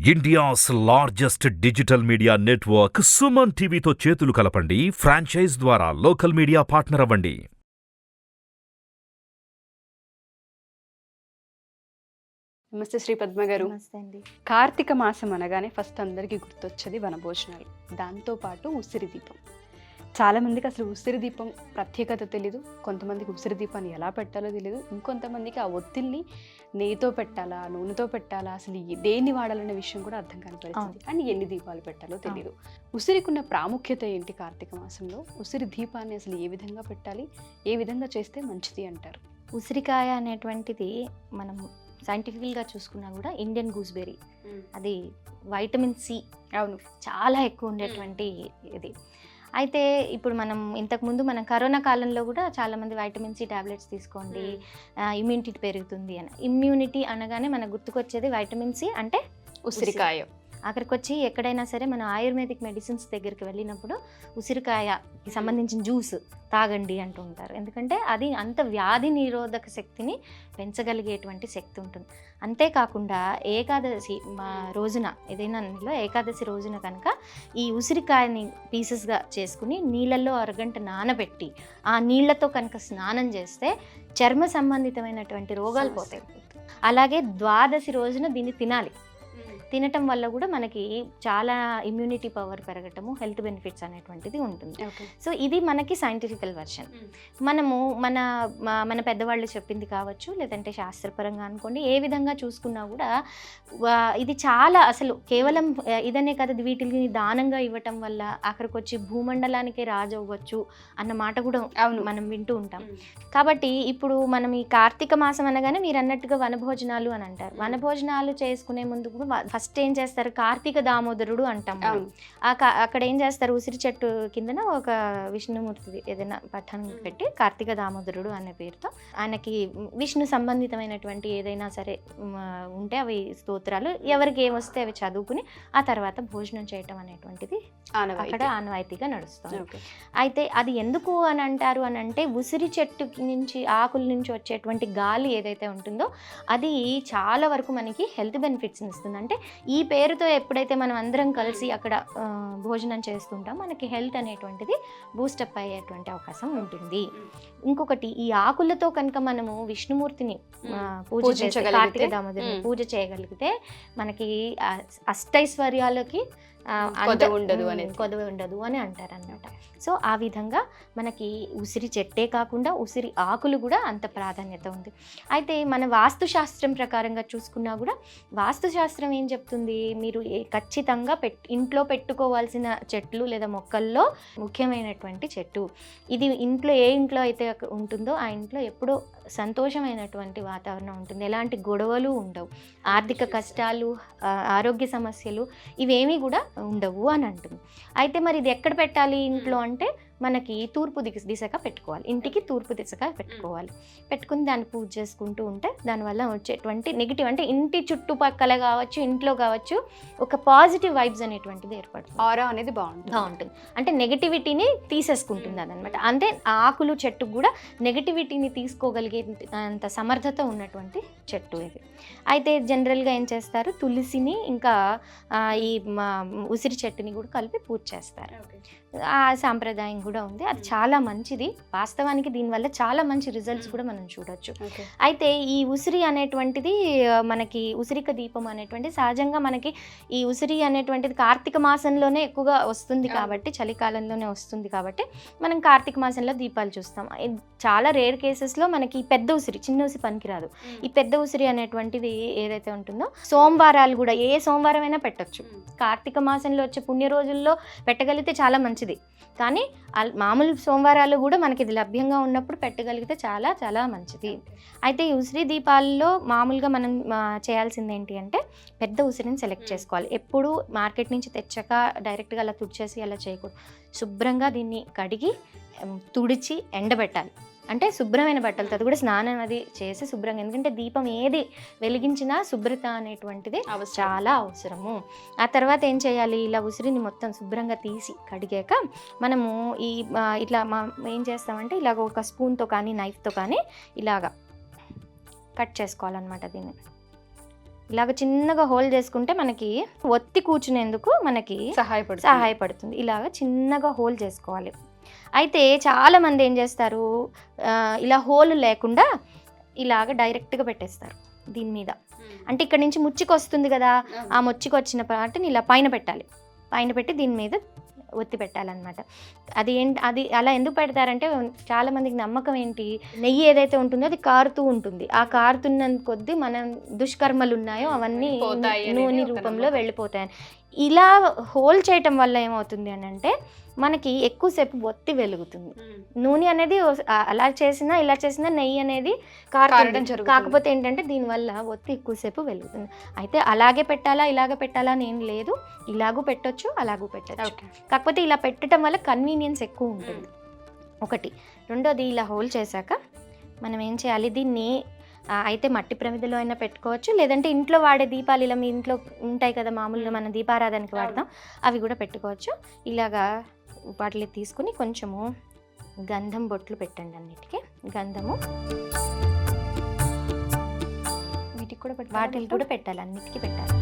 India's largest digital media network Suman టీవీతో చేతులు కలపండి. ఫ్రాంచైజ్ ద్వారా లోకల్ మీడియా పార్ట్నర్ అవ్వండి. నమస్తే శ్రీ పద్మ గారు. నమస్తే అండి. కార్తీక మాసం అనగానే ఫస్ట్ అందరికీ గుర్తొచ్చేది వనభోజనాలు, దాంతోపాటు ఉసిరి దీపం. చాలామందికి అసలు ఉసిరి దీపం ప్రత్యేకత తెలీదు, కొంతమందికి ఉసిరి దీపాన్ని ఎలా పెట్టాలో తెలియదు, ఇంకొంతమందికి ఆ ఒత్తిల్ని నెయ్యితో పెట్టాలా నూనెతో పెట్టాలా అసలు దేన్ని వాడాలనే విషయం కూడా అర్థం కాని పరిస్థితి. అండ్ ఎన్ని దీపాలు పెట్టాలో తెలియదు. ఉసిరికున్న ప్రాముఖ్యత ఏంటి? కార్తీక మాసంలో ఉసిరి దీపాన్ని అసలు ఏ విధంగా పెట్టాలి, ఏ విధంగా చేస్తే మంచిది అంటారు? ఉసిరికాయ అనేటువంటిది మనం సైంటిఫికల్గా చూసుకున్నా కూడా ఇండియన్ గూస్బెర్రీ, అది వైటమిన్ సి అవును చాలా ఎక్కువ ఉండేటువంటి ఇది. అయితే ఇప్పుడు ఇంతకుముందు మనం కరోనా కాలంలో కూడా చాలామంది వైటమిన్ సి టాబ్లెట్స్ తీసుకోండి, ఇమ్యూనిటీ పెరుగుతుంది అని. ఇమ్యూనిటీ అనగానే మనకు గుర్తుకొచ్చేది వైటమిన్ సి అంటే ఉసిరికాయ. అక్కడికి వచ్చి ఎక్కడైనా సరే మన ఆయుర్వేదిక్ మెడిసిన్స్ దగ్గరికి వెళ్ళినప్పుడు ఉసిరికాయకి సంబంధించిన జ్యూస్ తాగండి అంటూ ఉంటారు. ఎందుకంటే అది అంత వ్యాధి నిరోధక శక్తిని పెంచగలిగేటువంటి శక్తి ఉంటుంది. అంతేకాకుండా ఏకాదశి రోజున, ఏదైనా నెలలో ఏకాదశి రోజున కనుక ఈ ఉసిరికాయని పీసెస్గా చేసుకుని నీళ్ళల్లో అరగంట నానబెట్టి ఆ నీళ్లతో కనుక స్నానం చేస్తే చర్మ సంబంధితమైనటువంటి రోగాలు పోతాయి. అలాగే ద్వాదశి రోజున దీన్ని తినాలి. తినటం వల్ల కూడా మనకి చాలా ఇమ్యూనిటీ పవర్ పెరగటము, హెల్త్ బెనిఫిట్స్ అనేటువంటిది ఉంటుంది. సో ఇది మనకి సైంటిఫికల్ వర్షన్. మనము మన పెద్దవాళ్ళు చెప్పింది కావచ్చు, లేదంటే శాస్త్రపరంగా అనుకోండి, ఏ విధంగా చూసుకున్నా కూడా ఇది చాలా అసలు కేవలం ఇదనే కదా, వీటిని దానంగా ఇవ్వటం వల్ల అక్కడికి వచ్చి భూమండలానికే రాజు అవ్వచ్చు అన్న మాట కూడా మనం వింటూ ఉంటాం. కాబట్టి ఇప్పుడు మనం ఈ కార్తీక మాసం అనగానే మీరు అన్నట్టుగా వనభోజనాలు అని అంటారు. వనభోజనాలు చేసుకునే ముందు కూడా ఫస్ట్ ఏం చేస్తారు, కార్తీక దామోదరుడు అంటాం. అక్కడ ఏం చేస్తారు, ఉసిరి చెట్టు కిందన ఒక విష్ణుమూర్తి ఏదైనా పఠాన్ని పెట్టి కార్తీక దామోదరుడు అనే పేరుతో ఆయనకి విష్ణు సంబంధితమైనటువంటి ఏదైనా సరే ఉంటే అవి స్తోత్రాలు ఎవరికి ఏమొస్తే అవి చదువుకుని ఆ తర్వాత భోజనం చేయటం అనేటువంటిది అక్కడ ఆనవాయితీగా నడుస్తుంది. అయితే అది ఎందుకు అని అంటారు అని అంటే, ఉసిరి చెట్టు నుంచి ఆకుల నుంచి వచ్చేటువంటి గాలి ఏదైతే ఉంటుందో అది చాలా వరకు మనకి హెల్త్ బెనిఫిట్స్ ఇస్తుంది. అంటే ఈ పేరుతో ఎప్పుడైతే మనం అందరం కలిసి అక్కడ భోజనం చేస్తుంటాం, మనకి హెల్త్ అనేటువంటిది బూస్టప్ అయ్యేటువంటి అవకాశం ఉంటుంది. ఇంకొకటి, ఈ ఆకులతో కనుక మనము విష్ణుమూర్తిని కార్తీక దామోదరుని పూజ చేయగలిగితే మనకి అష్టైశ్వర్యాలకి కొదవ ఉండదు అని అంటారు అన్నమాట. సో ఆ విధంగా మనకి ఉసిరి చెట్టే కాకుండా ఉసిరి ఆకులు కూడా అంత ప్రాధాన్యత ఉంది. అయితే మన వాస్తుశాస్త్రం ప్రకారంగా చూసుకున్నా కూడా వాస్తుశాస్త్రం ఏం చెప్తుంది, మీరు ఖచ్చితంగా ఇంట్లో పెట్టుకోవాల్సిన చెట్లు లేదా మొక్కల్లో ముఖ్యమైనటువంటి చెట్టు ఇది. ఏ ఇంట్లో అయితే ఉంటుందో ఆ ఇంట్లో ఎప్పుడూ సంతోషమైనటువంటి వాతావరణం ఉంటుంది, ఎలాంటి గొడవలు ఉండవు, ఆర్థిక కష్టాలు, ఆరోగ్య సమస్యలు ఇవేమీ కూడా ఉండవు అని అంటుంది. అయితే మరి ఇది ఎక్కడ పెట్టాలి ఇంట్లో అంటే, మనకి తూర్పు దిశగా పెట్టుకోవాలి. ఇంటికి తూర్పు దిశగా పెట్టుకోవాలి. పెట్టుకుని దాన్ని పూజ చేసుకుంటూ ఉంటే దానివల్ల వచ్చేటువంటి నెగిటివ్, అంటే ఇంటి చుట్టుపక్కల కావచ్చు, ఇంట్లో కావచ్చు, ఒక పాజిటివ్ వైబ్స్ అనేటువంటిది ఏర్పడుతుంది. ఆరా అనేది బాగుంటుంది. అంటే నెగిటివిటీని తీసేసుకుంటుంది అదనమాట. అంటే ఆకులు చెట్టుకు కూడా నెగిటివిటీని తీసుకోగలిగే అంత సమర్థత ఉన్నటువంటి చెట్టు ఇది. అయితే జనరల్గా ఏం చేస్తారు, తులసిని ఇంకా ఈ ఉసిరి చెట్టుని కూడా కలిపి పూజ చేస్తారు. ఆ సాంప్రదాయం కూడా ఉంది. అది చాలా మంచిది. వాస్తవానికి దీనివల్ల చాలా మంచి రిజల్ట్స్ కూడా మనం చూడొచ్చు. అయితే ఈ ఉసిరి అనేటువంటిది మనకి ఉసిరిక దీపం అనేటువంటి సహజంగా మనకి ఈ ఉసిరి అనేటువంటిది కార్తీక మాసంలోనే ఎక్కువగా వస్తుంది కాబట్టి, చలికాలంలోనే వస్తుంది కాబట్టి మనం కార్తీక మాసంలో దీపాలు చూస్తాం. చాలా రేర్ కేసెస్లో మనకి పెద్ద ఉసిరి, చిన్న ఉసిరి పనికిరాదు. ఈ పెద్ద ఉసిరి అనేటువంటిది ఏదైతే ఉంటుందో సోమవారాలు కూడా ఏ సోమవారం అయినా పెట్టచ్చు. కార్తీక మాసంలో వచ్చే పుణ్య రోజుల్లో పెట్టగలిగితే చాలా మంచిది. కానీ మామూలు సోమవారాలు కూడా మనకి ఇది లభ్యంగా ఉన్నప్పుడు పెట్టగలిగితే చాలా చాలా మంచిది. అయితే ఈ ఉసిరి దీపాల్లో మామూలుగా మనం చేయాల్సింది ఏంటి అంటే, పెద్ద ఉసిరిని సెలెక్ట్ చేసుకోవాలి. ఎప్పుడు మార్కెట్ నుంచి తెచ్చాక డైరెక్ట్గా అలా తుడిచేసి అలా చేయకూడదు. శుభ్రంగా దీన్ని కడిగి తుడిచి ఎండబెట్టాలి. అంటే శుభ్రమైన బట్టలతో, అది కూడా స్నానం అది చేసి శుభ్రంగా, ఎందుకంటే దీపం ఏది వెలిగించినా శుభ్రత అనేటువంటిది చాలా అవసరము. ఆ తర్వాత ఏం చేయాలి, ఇలా ఉసిరిని మొత్తం శుభ్రంగా తీసి కడిగాక మనము ఇట్లా ఏం చేస్తామంటే, ఇలాగ ఒక స్పూన్తో కానీ నైఫ్తో కానీ ఇలాగా కట్ చేసుకోవాలన్నమాట. దీన్ని ఇలాగ చిన్నగా హోల్ చేసుకుంటే మనకి ఒత్తి కూర్చునేందుకు మనకి సహాయపడుతుంది. ఇలాగ చిన్నగా హోల్ చేసుకోవాలి. అయితే చాలామంది ఏం చేస్తారు, ఇలా హోల్ లేకుండా ఇలాగ డైరెక్ట్గా పెట్టేస్తారు దీని మీద. అంటే ఇక్కడ నుంచి ముచ్చికి వస్తుంది కదా, ఆ ముచ్చికి వచ్చిన పాటని ఇలా పైన పెట్టాలి. పైన పెట్టి దీని మీద ఒత్తి పెట్టాలన్నమాట. అది అలా ఎందుకు పెడతారంటే చాలామందికి నమ్మకం ఏంటి, నెయ్యి ఏదైతే ఉంటుందో అది కారుతూ ఉంటుంది. ఆ కారుతున్న కొద్దీ మన దుష్కర్మలు ఉన్నాయో అవన్నీ నూనె రూపంలో వెళ్ళిపోతాయని. ఇలా హోల్ చేయటం వల్ల ఏమవుతుంది అని అంటే మనకి ఎక్కువసేపు ఒత్తి వెలుగుతుంది. నూనె అనేది అలా చేసినా ఇలా చేసినా నెయ్యి అనేది కారడం. కాకపోతే ఏంటంటే దీనివల్ల ఒత్తి ఎక్కువసేపు వెలుగుతుంది. అయితే అలాగే పెట్టాలా ఇలాగే పెట్టాలా అని ఏం లేదు, ఇలాగూ పెట్టొచ్చు అలాగూ పెట్టచ్చు. కాకపోతే ఇలా పెట్టడం వల్ల కన్వీనియన్స్ ఎక్కువ ఉంటుంది ఒకటి. రెండోది ఇలా హోల్ చేశాక మనం ఏం చేయాలి, దీన్ని అయితే మట్టి ప్రమిదలో అయినా పెట్టుకోవచ్చు, లేదంటే ఇంట్లో వాడే దీపాలు ఇలా మీ ఇంట్లో ఉంటాయి కదా మామూలుగా మనం దీపారాధనకి వాడతాం, అవి కూడా పెట్టుకోవచ్చు. ఇలాగా వాటిని తీసుకుని కొంచెము గంధం బొట్లు పెట్టండి. అన్నిటికీ గంధము వాటికి కూడా పెట్టాలి, అన్నిటికీ పెట్టాలి.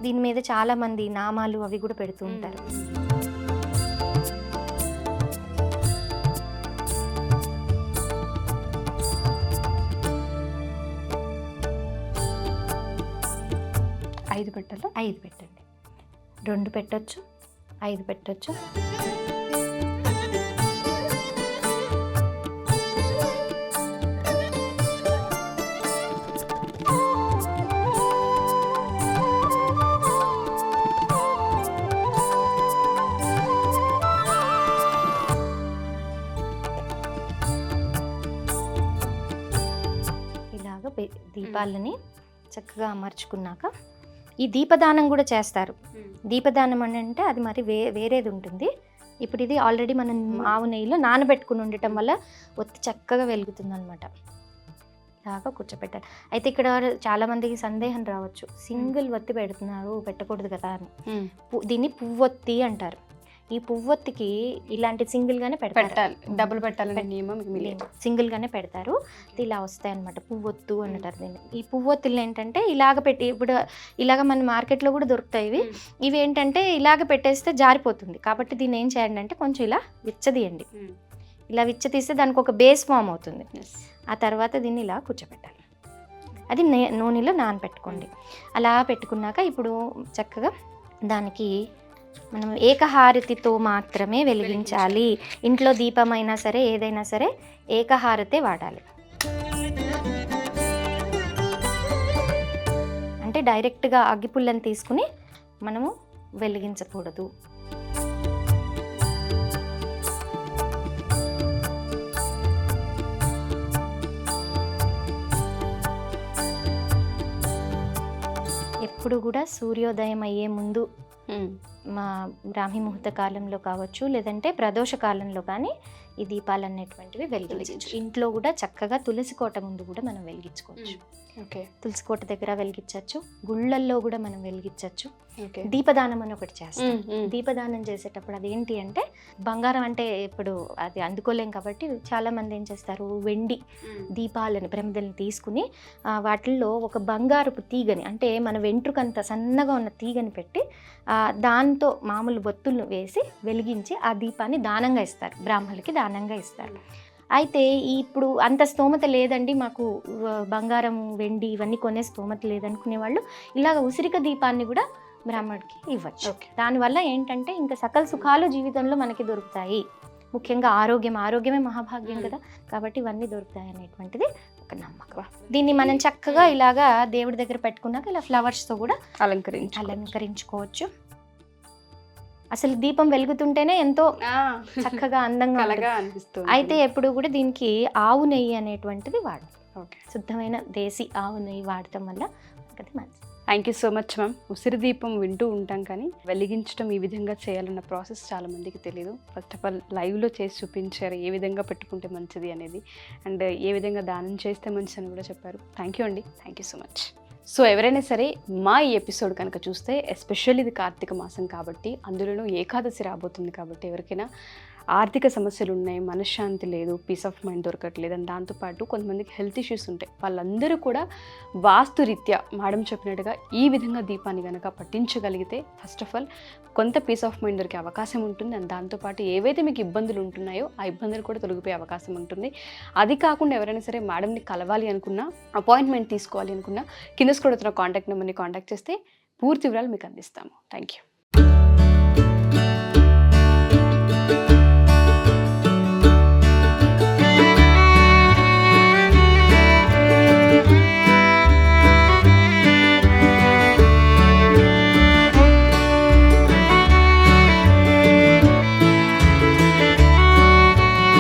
దీని మీద చాలా మంది నామాలు అవి కూడా పెడుతూ ఉంటారు. ఐదు పెట్టాలి. 5 పెట్టండి. 2 పెట్టొచ్చు, 5 పెట్టొచ్చు. దీపాలని చక్కగా అమర్చుకున్నాక ఈ దీపదానం కూడా చేస్తారు. దీపదానం అని అంటే అది మరి వేరేది ఉంటుంది. ఇప్పుడు ఇది ఆల్రెడీ మనం ఆవు నెయ్యిలో నానబెట్టుకుని ఉండటం వల్ల ఒత్తి చక్కగా వెలుగుతుంది అనమాట. ఇలాగా కూర్చోపెట్టాలి. అయితే ఇక్కడ చాలా మందికి సందేహం రావచ్చు, సింగిల్ ఒత్తి పెడుతున్నారు పెట్టకూడదు కదా అని. దీన్ని పువ్వొత్తి అంటారు. ఈ పువ్వొత్తికి ఇలాంటి సింగిల్గానే పెట్టాలి, డబుల్ పెట్టాలని నియమం సింగిల్గానే పెడతారు. ఇలా వస్తాయి అనమాట, పువ్వొత్తు అంటారు దీన్ని. ఈ పువ్వొత్తులు ఏంటంటే ఇలాగ పెట్టి, ఇప్పుడు ఇలాగ మన మార్కెట్లో కూడా దొరుకుతాయి ఇవి ఏంటంటే ఇలాగ పెట్టేస్తే జారిపోతుంది. కాబట్టి దీన్ని ఏం చేయండి అంటే కొంచెం ఇలా విచ్చదీయండి. ఇలా విచ్చతీస్తే దానికి ఒక బేస్ ఫామ్ అవుతుంది. ఆ తర్వాత దీన్ని ఇలా కూర్చోబెట్టాలి. అది నూనెలో నానబెట్టుకోండి. అలా పెట్టుకున్నాక ఇప్పుడు చక్కగా దానికి మనం ఏకహారతితో మాత్రమే వెలిగించాలి. ఇంట్లో దీపం అయినా సరే ఏదైనా సరే ఏకహారతే వాడాలి. అంటే డైరెక్ట్గా అగ్గిపుల్లని తీసుకుని మనము వెలిగించకూడదు. ఎప్పుడు కూడా సూర్యోదయం అయ్యే ముందు మా బ్రాహ్మీ ముహూర్త కాలంలో కావచ్చు, లేదంటే ప్రదోష కాలంలో కానీ ఈ దీపాలు అనేటువంటివి వెలిగించవచ్చు. ఇంట్లో కూడా చక్కగా తులసి కోట ముందు కూడా మనం వెలిగించుకోవచ్చు. తులసి కోట దగ్గర వెలిగించవచ్చు, గుళ్ళల్లో కూడా మనం వెలిగించవచ్చు. దీపదానం అని ఒకటి చేస్తాం. దీపదానం చేసేటప్పుడు అదేంటి అంటే బంగారం అంటే ఇప్పుడు అది అందుకోలేం కాబట్టి చాలా మంది ఏం చేస్తారు, వెండి దీపాలని ప్రమిదల్ని తీసుకుని వాటిల్లో ఒక బంగారపు తీగని, అంటే మన వెంట్రుకంత సన్నగా ఉన్న తీగని పెట్టి దాంతో మామూలు బొత్తులను వేసి వెలిగించి ఆ దీపాన్ని దానంగా ఇస్తారు, బ్రాహ్మణులకి దానంగా ఇస్తారు. అయితే ఇప్పుడు అంత స్తోమత లేదండి మాకు, బంగారం వెండి ఇవన్నీ కొనే స్తోమత లేదనుకునే వాళ్ళు ఇలాగ ఉసిరిక దీపాన్ని కూడా బ్రాహ్మణుడికి ఇవ్వచ్చు. దానివల్ల ఏంటంటే ఇంకా సకల సుఖాలు జీవితంలో మనకి దొరుకుతాయి. ముఖ్యంగా ఆరోగ్యమే మహాభాగ్యం కదా, కాబట్టి ఇవన్నీ దొరుకుతాయి అనేటువంటిది ఒక నమ్మకం. దీన్ని మనం చక్కగా ఇలాగా దేవుడి దగ్గర పెట్టుకున్నాక ఇలా ఫ్లవర్స్తో కూడా అలంకరించుకోవచ్చు. అసలు దీపం వెలుగుతుంటేనే ఎంతో చక్కగా అందంగా అనిపిస్తుంది. అయితే ఎప్పుడు కూడా దీనికి ఆవు నెయ్యి అనేటువంటిది వాడాలి. శుద్ధమైన దేశీ ఆవు నెయ్యి వాడటం వల్ల ఒకటి మంచిది. Thank you so much ma'am. ఉసిరి దీపం వింటూ ఉంటాం కానీ వెలిగించడం ఈ విధంగా చేయాలన్న ప్రాసెస్ చాలా మందికి తెలియదు. ఫస్ట్ ఆఫ్ ఆల్ లైవ్లో చేసి చూపించారు ఏ విధంగా పెట్టుకుంటే మంచిది అనేది, అండ్ ఏ విధంగా దానం చేస్తే మంచిది అని కూడా చెప్పారు. థ్యాంక్ యూ అండి, thank you so much. So ఎవరైనా సరే మా ఈ ఎపిసోడ్ కనుక చూస్తే, ఎస్పెషల్లీ ఇది కార్తీక మాసం కాబట్టి, అందులోనూ ఏకాదశి రాబోతుంది కాబట్టి, ఎవరికైనా ఆర్థిక సమస్యలు ఉన్నాయి, మనశ్శాంతి లేదు, పీస్ ఆఫ్ మైండ్ దొరకట్లేదు, అని దాంతోపాటు కొంతమందికి హెల్త్ ఇష్యూస్ ఉంటాయి, వాళ్ళందరూ కూడా వాస్తురీత్యా మేడం చెప్పినట్టుగా ఈ విధంగా దీపాన్ని కనుక పట్టించగలిగితే ఫస్ట్ ఆఫ్ ఆల్ కొంత పీస్ ఆఫ్ మైండ్ దొరికే అవకాశం ఉంటుంది. అండ్ దాంతోపాటు ఏవైతే మీకు ఇబ్బందులు ఉంటున్నాయో ఆ ఇబ్బందులు కూడా తొలగిపోయే అవకాశం ఉంటుంది. అది కాకుండా ఎవరైనా సరే మేడంని కలవాలి అనుకున్నా, అపాయింట్మెంట్ తీసుకోవాలి అనుకున్నా, కింద స్క్రోల్ అవుతున్న కాంటాక్ట్ నెంబర్ని కాంటాక్ట్ చేస్తే పూర్తి వివరాలు మీకు అందిస్తాము. Thank you.